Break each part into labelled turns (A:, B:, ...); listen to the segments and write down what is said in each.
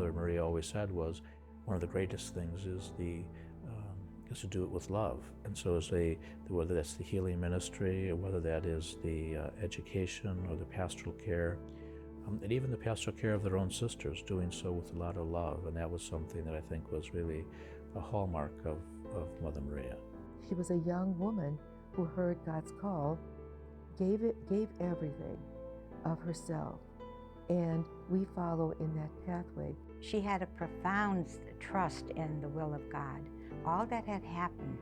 A: Mother Maria always said was, one of the greatest things is to do it with love. And so whether that's the healing ministry, or whether that is the education or the pastoral care, and even the pastoral care of their own sisters, doing so with a lot of love. And that was something that I think was really a hallmark of Mother Maria.
B: She was a young woman who heard God's call, gave everything of herself, and we follow in that pathway.
C: She had a profound trust in the will of God. All that had happened,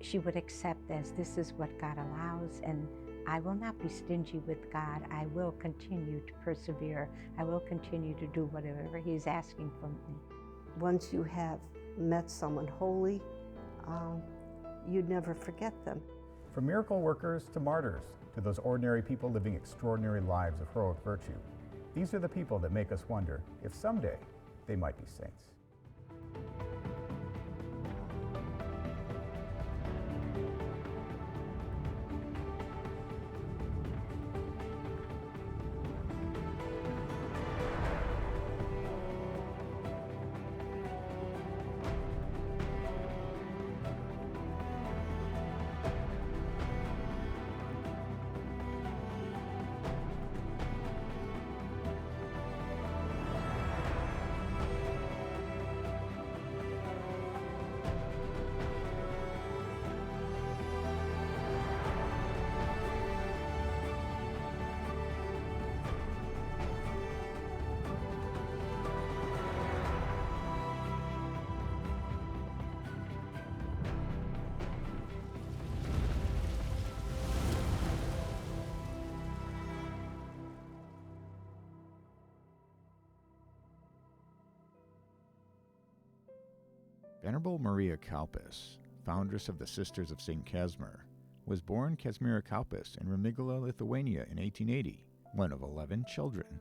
C: she would accept as this is what God allows, and I will not be stingy with God. I will continue to persevere. I will continue to do whatever He's asking from me.
D: Once you have met someone holy, you'd never forget them.
E: From miracle workers to martyrs, to those ordinary people living extraordinary lives of heroic virtue, these are the people that make us wonder if someday they might be saints.
F: Venerable Maria Kaupas, foundress of the Sisters of St. Casimir, was born Kazimiera Kaupas in Remigala, Lithuania in 1880, one of 11 children.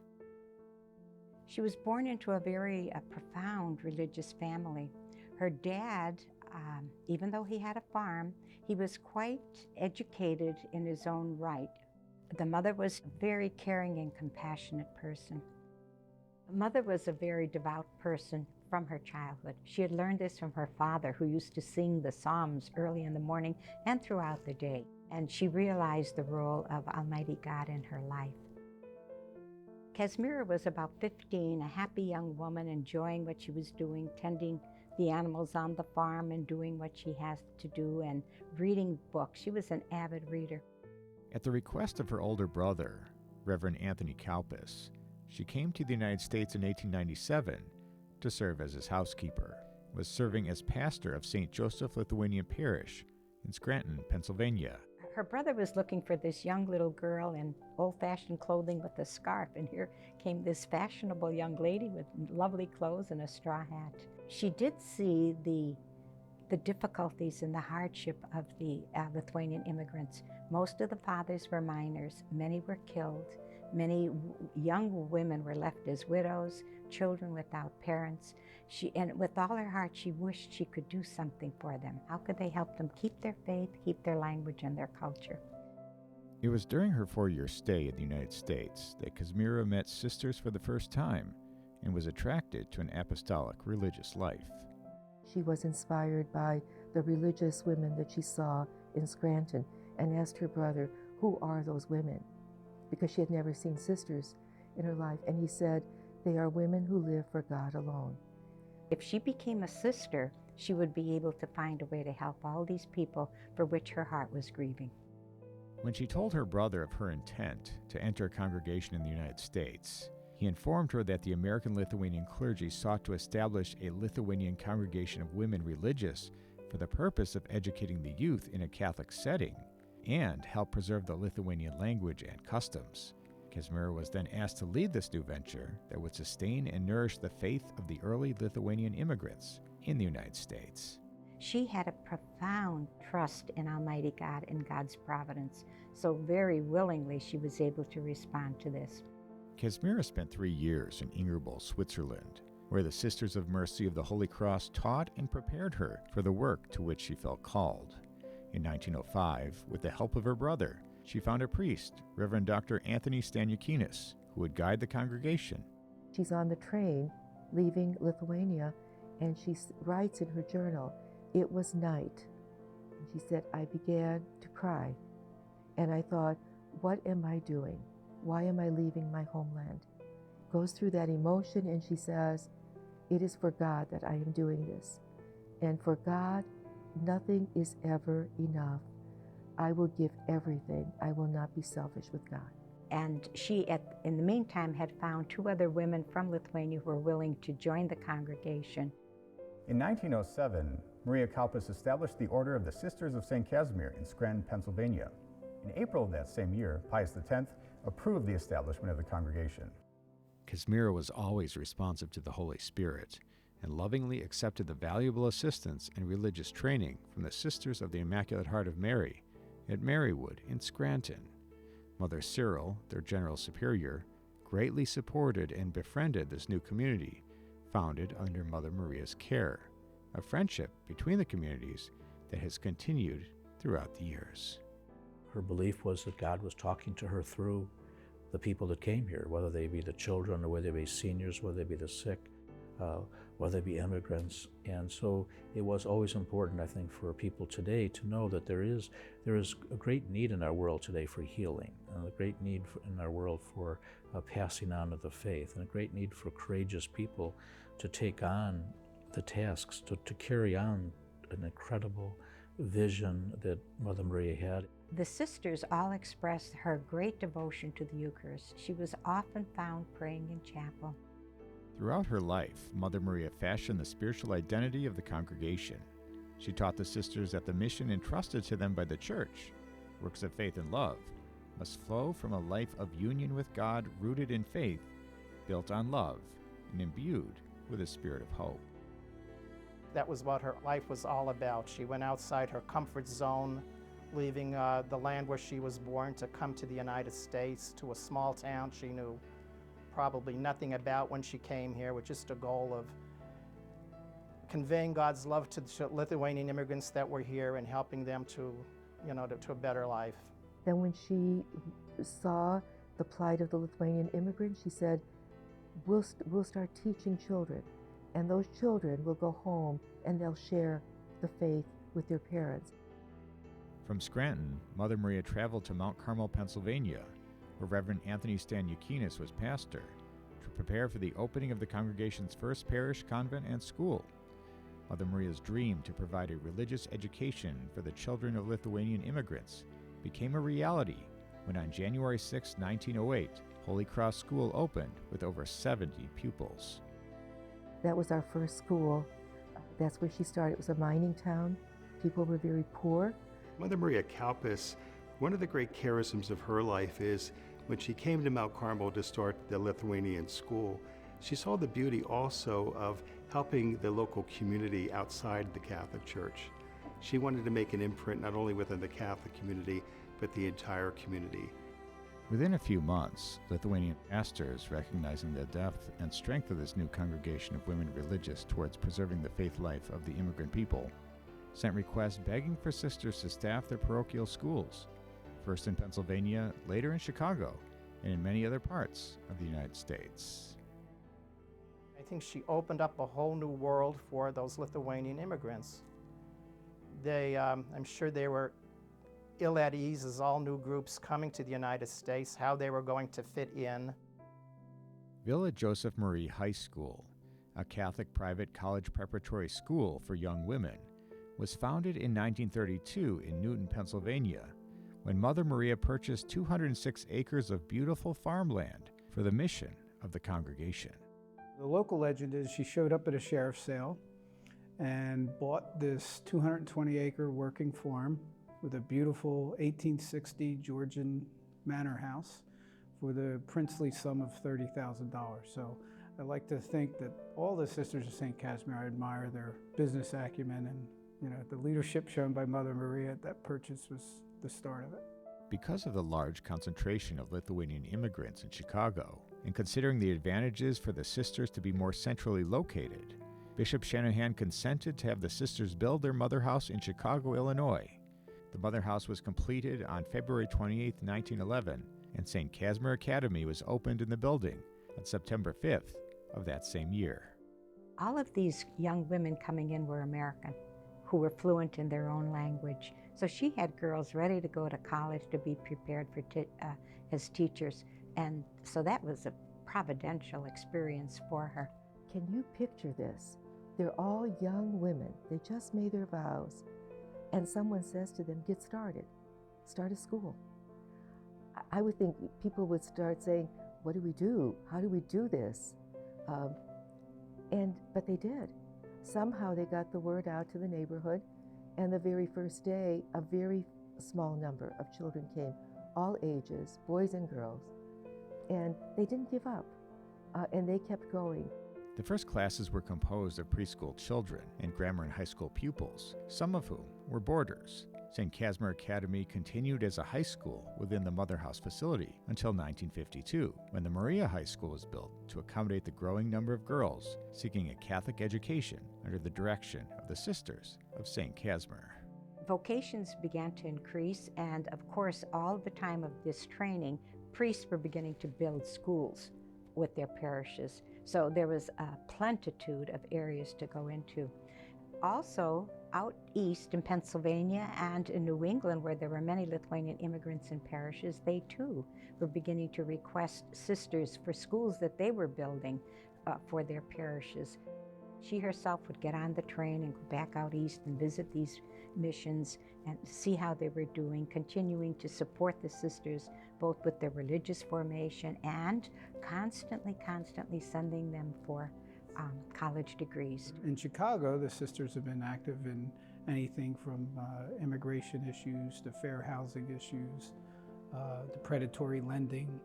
C: She was born into a very profound religious family. Her dad, even though he had a farm, he was quite educated in his own right. The mother was a very caring and compassionate person. The mother was a very devout person from her childhood. She had learned this from her father, who used to sing the Psalms early in the morning and throughout the day. And she realized the role of Almighty God in her life. Kazimiera was about 15, a happy young woman, enjoying what she was doing, tending the animals on the farm and doing what she has to do and reading books. She was an avid reader.
F: At the request of her older brother, Reverend Anthony Kaupas, she came to the United States in 1897 to serve as his housekeeper, was serving as pastor of St. Joseph Lithuanian Parish in Scranton, Pennsylvania.
C: Her brother was looking for this young little girl in old-fashioned clothing with a scarf, and here came this fashionable young lady with lovely clothes and a straw hat. She did see the difficulties and the hardship of the Lithuanian immigrants. Most of the fathers were minors, many were killed, many young women were left as widows, children without parents. And with all her heart, she wished she could do something for them. How could they help them keep their faith, keep their language and their culture?
F: It was during her 4-year stay in the United States that Kazimiera met sisters for the first time and was attracted to an apostolic religious life.
B: She was inspired by the religious women that she saw in Scranton and asked her brother, who are those women? Because she had never seen sisters in her life. And he said, they are women who live for God alone.
C: If she became a sister, she would be able to find a way to help all these people for which her heart was grieving.
F: When she told her brother of her intent to enter a congregation in the United States, he informed her that the American Lithuanian clergy sought to establish a Lithuanian congregation of women religious for the purpose of educating the youth in a Catholic setting and help preserve the Lithuanian language and customs. Kazimiera was then asked to lead this new venture that would sustain and nourish the faith of the early Lithuanian immigrants in the United States.
C: She had a profound trust in Almighty God and God's providence, so very willingly she was able to respond to this.
F: Kazimiera spent 3 years in Ingerbol, Switzerland, where the Sisters of Mercy of the Holy Cross taught and prepared her for the work to which she felt called. In 1905, with the help of her brother, she found a priest, Reverend Dr. Anthony Stanukinis, who would guide the congregation.
B: She's on the train leaving Lithuania, and she writes in her journal, "It was night." And she said, "I began to cry, and I thought, what am I doing? Why am I leaving my homeland?" Goes through that emotion, and she says, "It is for God that I am doing this. And for God, nothing is ever enough. I will give everything. I will not be selfish with God."
C: And she, in the meantime, had found 2 other women from Lithuania who were willing to join the congregation.
E: In 1907, Maria Kaupas established the Order of the Sisters of St. Casimir in Scranton, Pennsylvania. In April of that same year, Pius X approved the establishment of the congregation.
F: Casimira was always responsive to the Holy Spirit and lovingly accepted the valuable assistance and religious training from the Sisters of the Immaculate Heart of Mary at Marywood in Scranton. Mother Cyril, their General Superior, greatly supported and befriended this new community, founded under Mother Maria's care, a friendship between the communities that has continued throughout the years.
A: Her belief was that God was talking to her through the people that came here, whether they be the children or whether they be seniors, whether they be the sick, whether they be immigrants. And so it was always important, I think, for people today to know that there is a great need in our world today for healing, and a great need in our world for passing on of the faith, and a great need for courageous people to take on the tasks, to carry on an incredible vision that Mother Maria had.
C: The sisters all expressed her great devotion to the Eucharist. She was often found praying in chapel.
F: Throughout her life, Mother Maria fashioned the spiritual identity of the congregation. She taught the sisters that the mission entrusted to them by the Church, works of faith and love, must flow from a life of union with God rooted in faith, built on love, and imbued with a spirit of hope.
G: That was what her life was all about. She went outside her comfort zone, leaving the land where she was born to come to the United States, to a small town she knew probably nothing about when she came here, with just a goal of conveying God's love to the Lithuanian immigrants that were here and helping them to a better life.
B: Then when she saw the plight of the Lithuanian immigrants, she said, we'll start teaching children, and those children will go home and they'll share the faith with their parents.
F: From Scranton, Mother Maria traveled to Mount Carmel, Pennsylvania, where Reverend Anthony Stanukinas was pastor, to prepare for the opening of the congregation's first parish, convent, and school. Mother Maria's dream to provide a religious education for the children of Lithuanian immigrants became a reality when on January 6, 1908, Holy Cross School opened with over 70 pupils.
B: That was our first school. That's where she started. It was a mining town. People were very poor.
H: Mother Maria Kaupas, one of the great charisms of her life is when she came to Mount Carmel to start the Lithuanian school, she saw the beauty also of helping the local community outside the Catholic Church. She wanted to make an imprint not only within the Catholic community, but the entire community.
F: Within a few months, Lithuanian pastors, recognizing the depth and strength of this new congregation of women religious towards preserving the faith life of the immigrant people, sent requests begging for sisters to staff their parochial schools, first in Pennsylvania, later in Chicago, and in many other parts of the United States.
G: I think she opened up a whole new world for those Lithuanian immigrants. I'm sure they were ill at ease as all new groups coming to the United States, how they were going to fit in.
F: Villa Joseph Marie High School, a Catholic private college preparatory school for young women, was founded in 1932 in Newton, Pennsylvania, when Mother Maria purchased 206 acres of beautiful farmland for the mission of the congregation.
I: The local legend is she showed up at a sheriff's sale and bought this 220-acre working farm with a beautiful 1860 Georgian manor house for the princely sum of $30,000. So I like to think that all the Sisters of St. Casimir, I admire their business acumen, and the leadership shown by Mother Maria at that purchase was the start of it.
F: Because of the large concentration of Lithuanian immigrants in Chicago, and considering the advantages for the sisters to be more centrally located, Bishop Shanahan consented to have the sisters build their mother house in Chicago, Illinois. The mother house was completed on February 28, 1911, and St. Casimir Academy was opened in the building on September 5th of that same year.
C: All of these young women coming in were American, who were fluent in their own language. So she had girls ready to go to college to be prepared for as teachers. And so that was a providential experience for her.
B: Can you picture this? They're all young women. They just made their vows. And someone says to them, get started. Start a school. I would think people would start saying, what do we do? How do we do this? But they did. Somehow they got the word out to the neighborhood, and the very first day, a very small number of children came, all ages, boys and girls, and they didn't give up, and they kept going.
F: The first classes were composed of preschool children and grammar and high school pupils, some of whom were boarders. St. Casimir Academy continued as a high school within the Mother House facility until 1952, when the Maria High School was built to accommodate the growing number of girls seeking a Catholic education under the direction of the Sisters of St. Casimir.
C: Vocations began to increase, and of course, all the time of this training, priests were beginning to build schools with their parishes. So there was a plenitude of areas to go into. Also, out east in Pennsylvania and in New England, where there were many Lithuanian immigrants in parishes, they too were beginning to request sisters for schools that they were building for their parishes. She herself would get on the train and go back out east and visit these missions and see how they were doing, continuing to support the sisters both with their religious formation and constantly sending them for college degrees.
I: In Chicago, the sisters have been active in anything from immigration issues to fair housing issues, to predatory lending,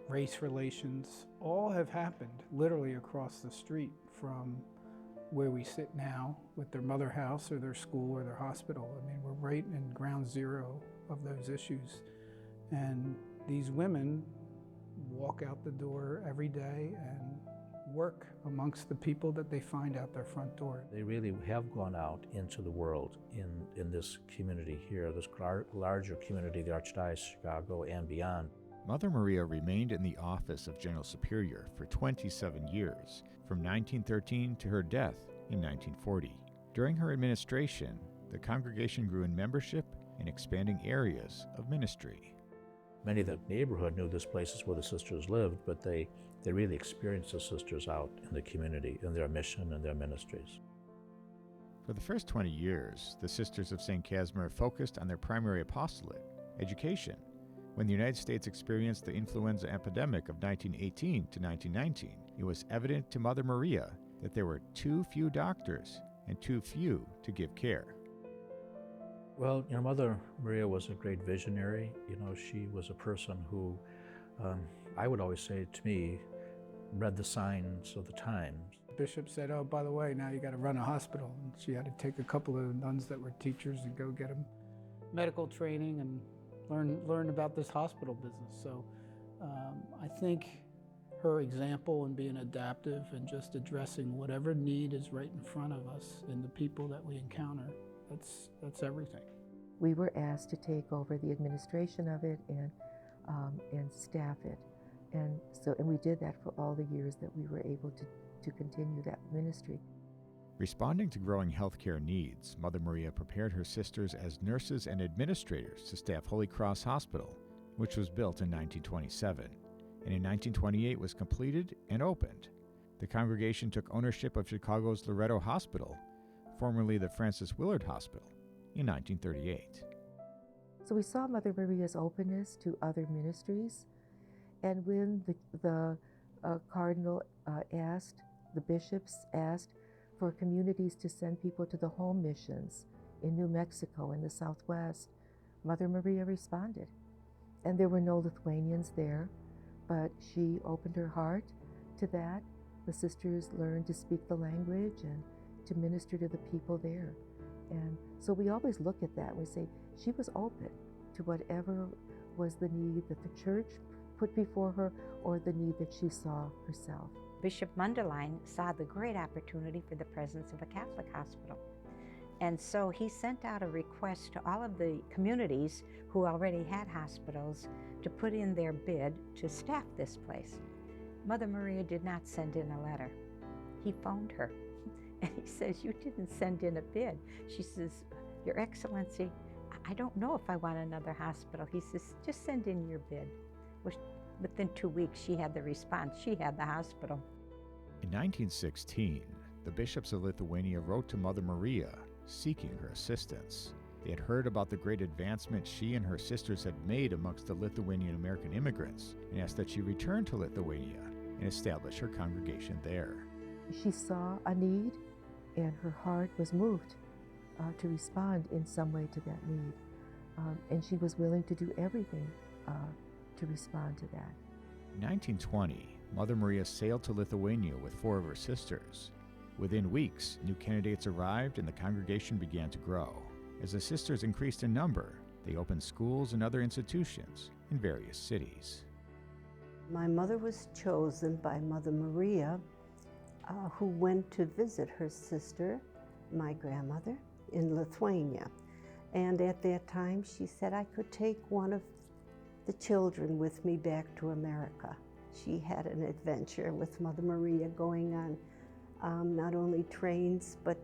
I: race relations. All have happened literally across the street from where we sit now with their mother house or their school or their hospital. I mean, we're right in ground zero of those issues. And these women walk out the door every day and work amongst the people that they find out their front door.
A: They really have gone out into the world in this community here, this larger community, the Archdiocese of Chicago and beyond.
F: Mother Maria remained in the office of General Superior for 27 years, from 1913 to her death in 1940. During her administration, the congregation grew in membership and expanding areas of ministry.
A: Many of the neighborhood knew this place is where the sisters lived, but they really experienced the sisters out in the community, in their mission and their ministries.
F: For the first 20 years, the Sisters of St. Casimir focused on their primary apostolate, education. When the United States experienced the influenza epidemic of 1918 to 1919, it was evident to Mother Maria that there were too few doctors and too few to give care.
A: Well, Mother Maria was a great visionary. She was a person who, I would always say to me, read the signs of the times.
I: The bishop said, oh, by the way, now you got to run a hospital. And she had to take a couple of nuns that were teachers and go get them medical training and learn about this hospital business. So I think her example in being adaptive and just addressing whatever need is right in front of us and the people that we encounter, that's everything.
B: We were asked to take over the administration of it and staff it. And we did that for all the years that we were able to continue that ministry.
F: Responding to growing healthcare needs, Mother Maria prepared her sisters as nurses and administrators to staff Holy Cross Hospital, which was built in 1927, and in 1928 was completed and opened. The congregation took ownership of Chicago's Loretto Hospital, formerly the Francis Willard Hospital, in 1938.
B: So we saw Mother Maria's openness to other ministries, and when the cardinal the bishops asked for communities to send people to the home missions in New Mexico in the Southwest, Mother Maria responded. And there were no Lithuanians there, but she opened her heart to that. The sisters learned to speak the language and to minister to the people there. And so we always look at that and we say, she was open to whatever was the need that the church put before her or the need that she saw herself.
C: Bishop Mundelein saw the great opportunity for the presence of a Catholic hospital. And so he sent out a request to all of the communities who already had hospitals to put in their bid to staff this place. Mother Maria did not send in a letter. he phoned her. And he says, "You didn't send in a bid." She says, "Your Excellency, I don't know if I want another hospital." He says, "Just send in your bid." Within 2 weeks, she had the response. She had the hospital.
F: In 1916, the bishops of Lithuania wrote to Mother Maria seeking her assistance. They had heard about the great advancement she and her sisters had made amongst the Lithuanian American immigrants and asked that she return to Lithuania and establish her congregation there.
B: She saw a need, and her heart was moved to respond in some way to that need. And she was willing to do everything to respond to that.
F: In 1920, Mother Maria sailed to Lithuania with 4 of her sisters. Within weeks, new candidates arrived and the congregation began to grow. As the sisters increased in number, they opened schools and other institutions in various cities.
D: My mother was chosen by Mother Maria, who went to visit her sister, my grandmother, in Lithuania. And at that time, she said I could take one of the children with me back to America. She had an adventure with Mother Maria going on not only trains, but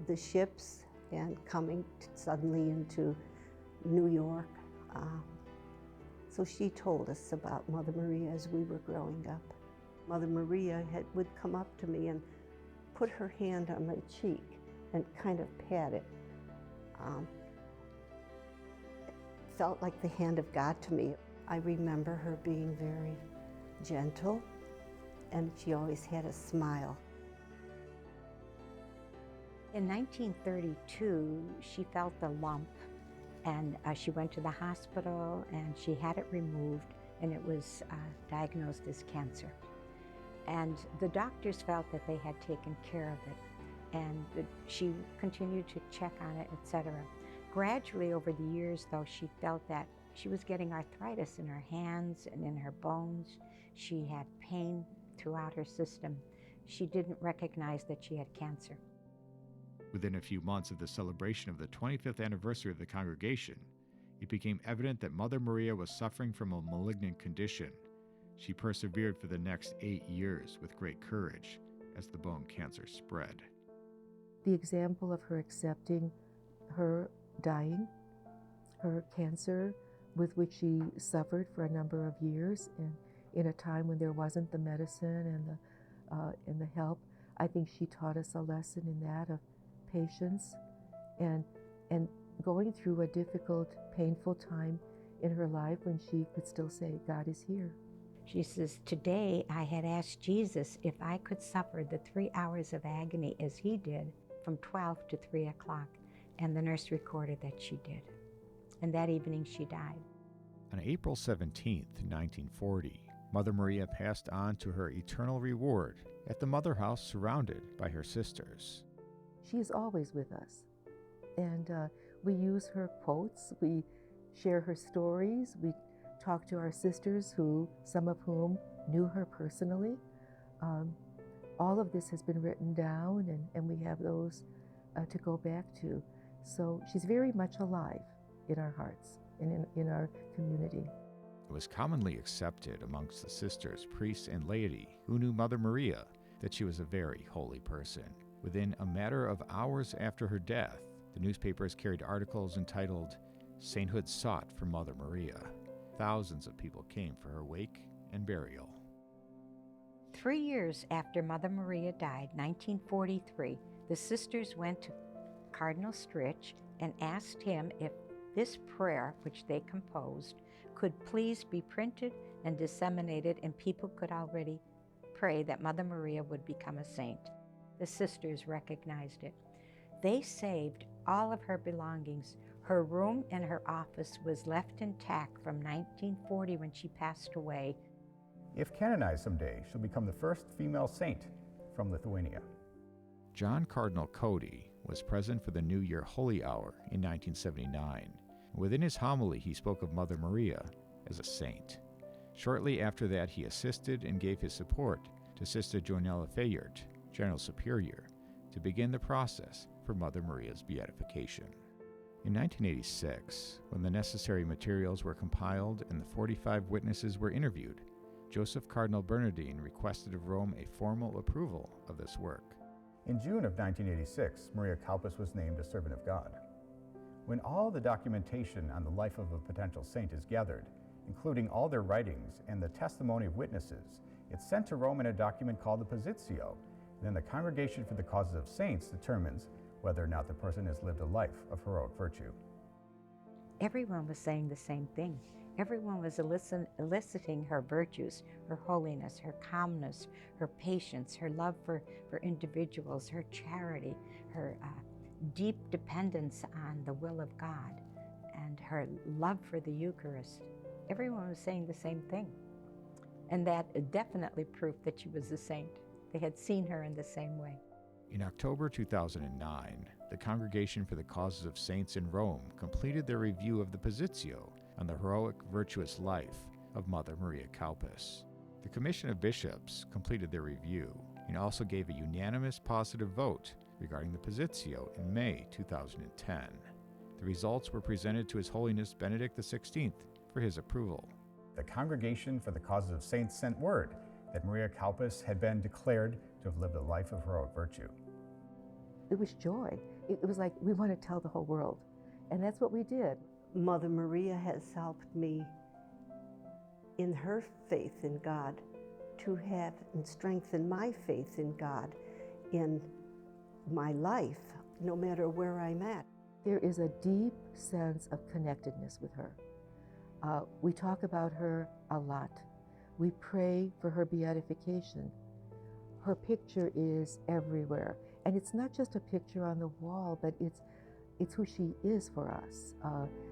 D: the ships, and coming suddenly into New York. So she told us about Mother Maria as we were growing up. Mother Maria would come up to me and put her hand on my cheek and kind of pat it. It felt like the hand of God to me. I remember her being very gentle, and she always had a smile.
C: In 1932, she felt a lump, and she went to the hospital and she had it removed, and it was diagnosed as cancer. And the doctors felt that they had taken care of it, and she continued to check on it, etc. Gradually over the years, though, she felt that she was getting arthritis in her hands and in her bones. She had pain throughout her system. She didn't recognize that she had cancer.
F: Within a few months of the celebration of the 25th anniversary of the congregation, it became evident that Mother Maria was suffering from a malignant condition. She persevered for the next 8 years with great courage as the bone cancer spread.
B: The example of her accepting her dying, her cancer with which she suffered for a number of years, and in a time when there wasn't the medicine and the help, I think she taught us a lesson in that of patience and going through a difficult, painful time in her life when she could still say, God is here.
C: She says, "Today I had asked Jesus if I could suffer the 3 hours of agony as he did from 12 to 3 o'clock. And the nurse recorded that she did. And that evening she died.
F: On April 17, 1940, Mother Maria passed on to her eternal reward at the Mother House surrounded by her sisters.
B: She is always with us. And we use her quotes, we share her stories, we talk to our sisters, some of whom knew her personally. All of this has been written down, and we have those to go back to. So she's very much alive in our hearts and in our community.
F: It was commonly accepted amongst the sisters, priests, and laity who knew Mother Maria that she was a very holy person. Within a matter of hours after her death, the newspapers carried articles entitled, "Sainthood Sought for Mother Maria." Thousands of people came for her wake and burial.
C: 3 years after Mother Maria died, 1943, the sisters went to Cardinal Stritch and asked him if this prayer, which they composed, could please be printed and disseminated, and people could already pray that Mother Maria would become a saint. The sisters recognized it. They saved all of her belongings. Her room and her office was left intact from 1940 when she passed away.
E: If canonized someday, she'll become the first female saint from Lithuania.
F: John Cardinal Cody was present for the New Year Holy Hour in 1979. Within his homily, he spoke of Mother Maria as a saint. Shortly after that, he assisted and gave his support to Sister Joanella Fayert, General Superior, to begin the process for Mother Maria's beatification. In 1986, when the necessary materials were compiled and the 45 witnesses were interviewed, Joseph Cardinal Bernardine requested of Rome a formal approval of this work.
E: In June of 1986, Maria Kaupas was named a servant of God. When all the documentation on the life of a potential saint is gathered, including all their writings and the testimony of witnesses, it's sent to Rome in a document called the Positio, and then the Congregation for the Causes of Saints determines whether or not the person has lived a life of heroic virtue.
C: Everyone was saying the same thing. Everyone was eliciting her virtues, her holiness, her calmness, her patience, her love for individuals, her charity, her deep dependence on the will of God, and her love for the Eucharist. Everyone was saying the same thing. And that definitely proved that she was a saint. They had seen her in the same way.
F: In October 2009, the Congregation for the Causes of Saints in Rome completed their review of the Positio on the heroic, virtuous life of Mother Maria Kaupas. The Commission of Bishops completed their review and also gave a unanimous positive vote regarding the Positio in May 2010. The results were presented to His Holiness Benedict XVI for his approval.
E: The Congregation for the Causes of Saints sent word that Maria Kaupas had been declared to have lived a life of heroic virtue.
B: It was joy. It was like, we want to tell the whole world. And that's what we did.
D: Mother Maria has helped me in her faith in God to have and strengthen my faith in God in my life, no matter where I'm at.
B: There is a deep sense of connectedness with her. We talk about her a lot. We pray for her beatification. Her picture is everywhere. And it's not just a picture on the wall, but it's who she is for us.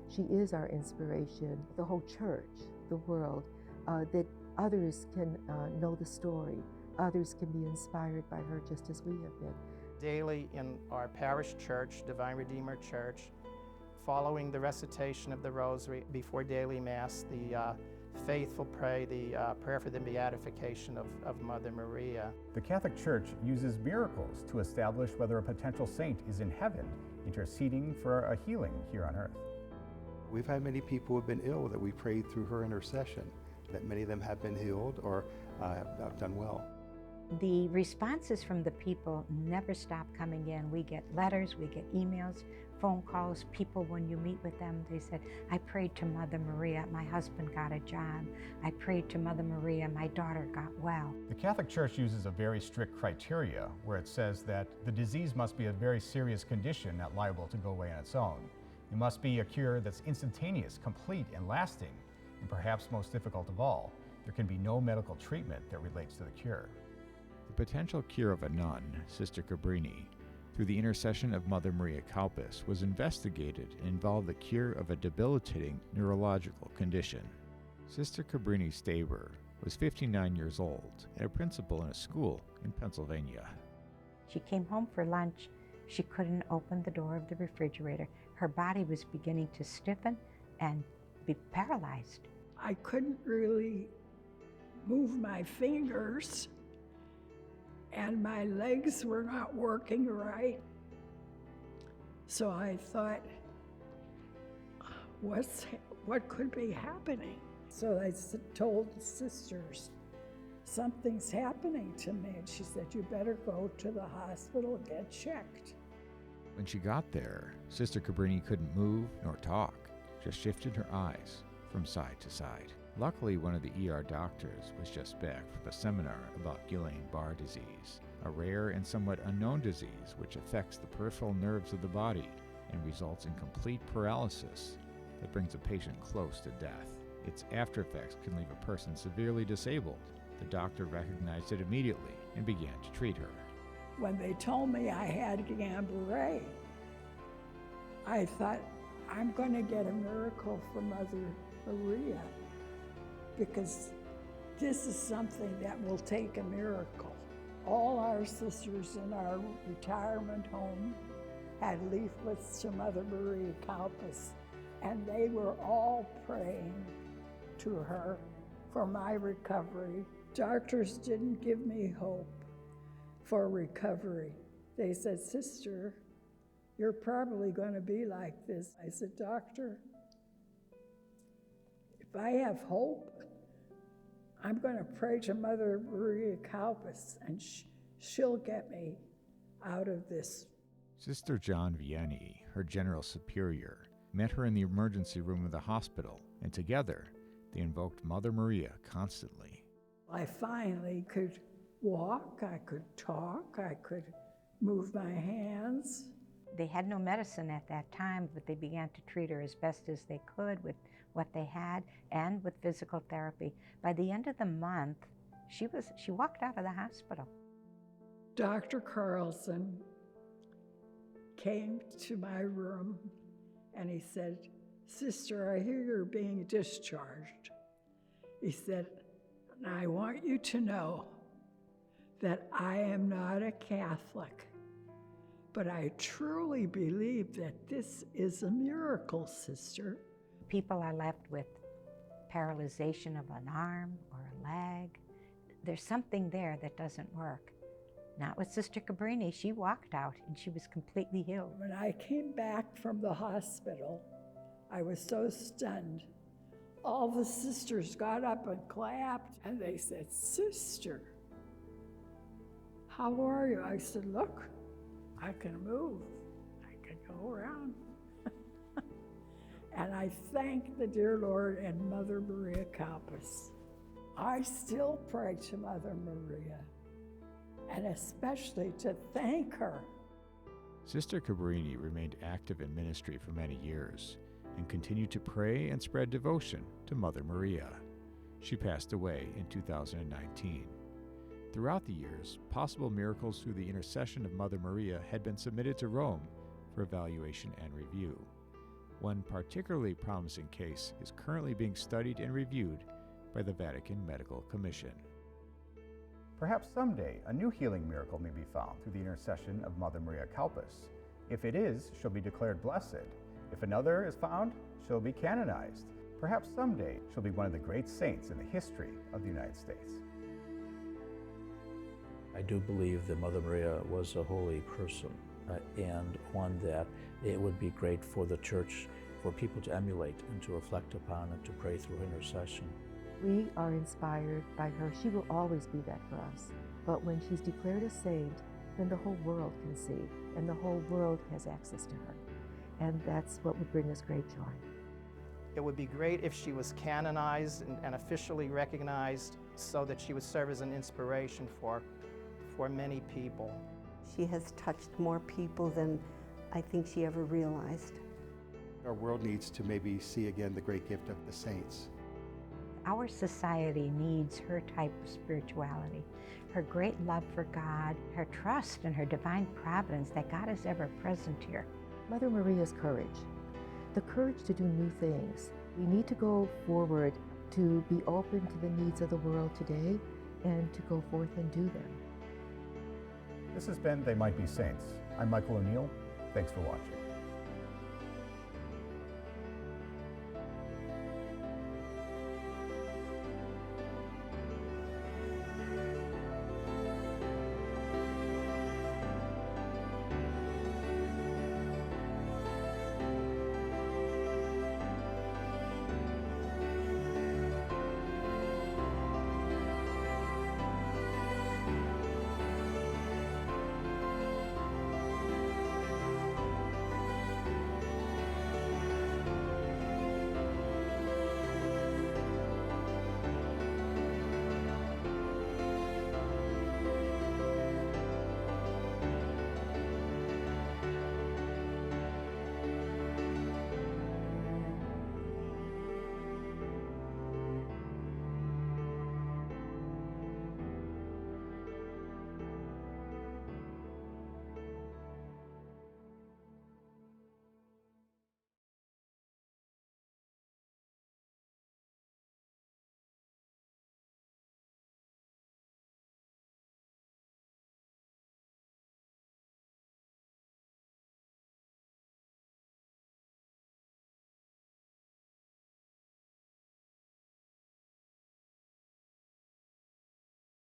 B: She is our inspiration, the whole church, the world, that others can know the story. Others can be inspired by her just as we have been.
G: Daily in our parish church, Divine Redeemer Church, following the recitation of the Rosary before daily Mass, the faithful pray the prayer for the beatification of Mother Maria.
E: The Catholic Church uses miracles to establish whether a potential saint is in heaven, interceding for a healing here on earth.
H: We've had many people who have been ill that we prayed through her intercession, that many of them have been healed or have done well.
C: The responses from the people never stop coming in. We get letters, we get emails, phone calls. People, when you meet with them, they said, I prayed to Mother Maria, my husband got a job. I prayed to Mother Maria, my daughter got well.
E: The Catholic Church uses a very strict criteria where it says that the disease must be a very serious condition, not liable to go away on its own. It must be a cure that's instantaneous, complete, and lasting, and perhaps most difficult of all, there can be no medical treatment that relates to the cure.
F: The potential cure of a nun, Sister Cabrini, through the intercession of Mother Maria Kaupas, was investigated and involved the cure of a debilitating neurological condition. Sister Cabrini Staber was 59 years old and a principal in a school in Pennsylvania.
C: She came home for lunch. She couldn't open the door of the refrigerator. Her body was beginning to stiffen and be paralyzed.
J: I couldn't really move my fingers, and my legs were not working right. So I thought, what could be happening? So I told the sisters, something's happening to me. And she said, you better go to the hospital and get checked.
F: When she got there, Sister Cabrini couldn't move nor talk, just shifted her eyes from side to side. Luckily, one of the ER doctors was just back from a seminar about Guillain-Barré disease, a rare and somewhat unknown disease which affects the peripheral nerves of the body and results in complete paralysis that brings a patient close to death. Its after effects can leave a person severely disabled. The doctor recognized it immediately and began to treat her.
J: When they told me I had Guillain-Barré, I thought, I'm going to get a miracle from Mother Maria, because this is something that will take a miracle. All our sisters in our retirement home had leaflets to Mother Maria Kaupas, and they were all praying to her for my recovery. Doctors didn't give me hope for recovery. They said, Sister, you're probably going to be like this. I said, Doctor, if I have hope, I'm going to pray to Mother Maria Kaupas, and she'll get me out of this.
F: Sister John Vianney, her general superior, met her in the emergency room of the hospital, and together they invoked Mother Maria constantly.
J: I finally could walk, I could talk, I could move my hands.
C: They had no medicine at that time, but they began to treat her as best as they could with what they had and with physical therapy. By the end of the month, she walked out of the hospital.
J: Dr. Carlson came to my room and he said, "Sister, I hear you're being discharged." He said, "I want you to know that I am not a Catholic, but I truly believe that this is a miracle, sister."
C: People are left with paralyzation of an arm or a leg. There's something there that doesn't work. Not with Sister Cabrini. She walked out and she was completely healed.
J: When I came back from the hospital, I was so stunned. All the sisters got up and clapped, and they said, "Sister, how are you?" I said, "Look, I can move. I can go around." And I thank the dear Lord and Mother Maria Kaupas. I still pray to Mother Maria, and especially to thank her.
F: Sister Cabrini remained active in ministry for many years and continued to pray and spread devotion to Mother Maria. She passed away in 2019. Throughout the years, possible miracles through the intercession of Mother Maria had been submitted to Rome for evaluation and review. One particularly promising case is currently being studied and reviewed by the Vatican Medical Commission.
E: Perhaps someday a new healing miracle may be found through the intercession of Mother Maria Kaupas. If it is, she'll be declared blessed. If another is found, she'll be canonized. Perhaps someday she'll be one of the great saints in the history of the United States.
A: I do believe that Mother Maria was a holy person and one that it would be great for the Church, for people to emulate and to reflect upon and to pray through intercession.
B: We are inspired by her. She will always be that for us. But when she's declared a saint, then the whole world can see, and the whole world has access to her. And that's what would bring us great joy.
G: It would be great if she was canonized and officially recognized so that she would serve as an inspiration for many people.
D: She has touched more people than I think she ever realized.
H: Our world needs to maybe see again the great gift of the saints.
C: Our society needs her type of spirituality, her great love for God, her trust in her divine providence that God is ever present here.
B: Mother Maria's courage, the courage to do new things. We need to go forward to be open to the needs of the world today and to go forth and do them.
E: This has been They Might Be Saints. I'm Michael O'Neill. Thanks for watching.